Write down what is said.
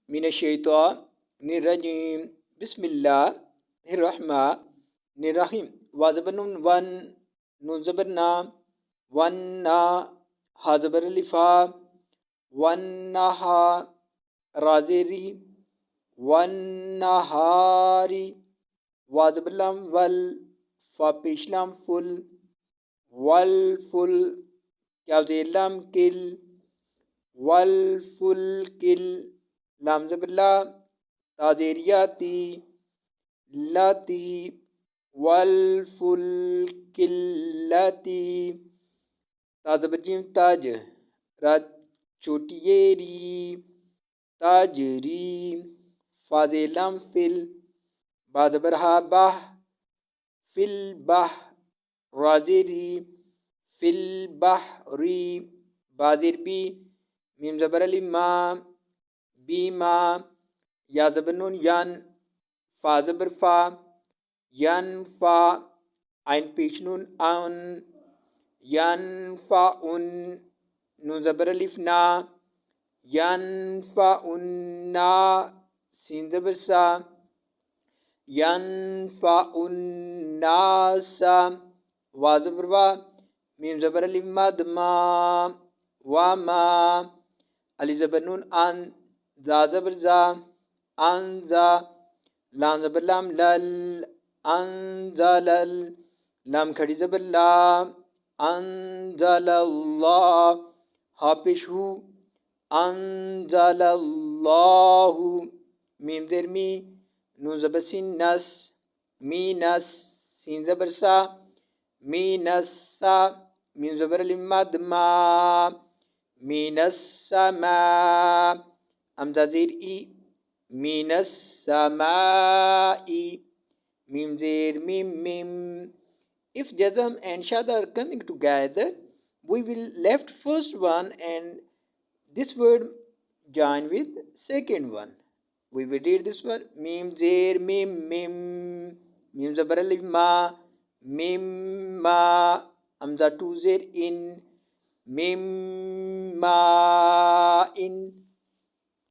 من الشیطان الرجیم بسم اللہ الرحمن الرحیم وازبر نون ون نون زبر نا ون نا ہا زبر الفا ون نہا رازری ون نہاری وازبر لام ول فا پیش لام فل ول فل کیا زیر لام کل ول فل کل لام زبر لا تازیریاتی لاتی والفلک اللاتی تازبر جیم تاج رات چھوٹیری تاجری فازیلام فل بازبر ہا باہ فل باہ رازری فل بحری بازر بی میم زبر علی ما بیما یا زبر نون یان فا زبر فا ین فا عین پیش نون ان ین فا ان نون زبر الف نا ین فا ان نا سین زبر سا ین فا ان ناسا وا زبر وا میم زبر الف مد ما وما علی زبر نون ان زا زبر زا انزا لام زبر لام لل انزلل لام کھڑی زبر لا انزل اللہ ہا پیش ہو انزل اللہ میم زیر می نون زبر سین نس مینس سین زبر سا مینسا میم زبر الف مد ما من السماء امزا زیر ای من السماء mim zir mim mim. If jazm and shad are coming together, we will left first one and this word join with second one. We will read this one. Mim zir mim mim. Mim zabar alif ma. Mim ma. Amza two zir in. Mim ma in.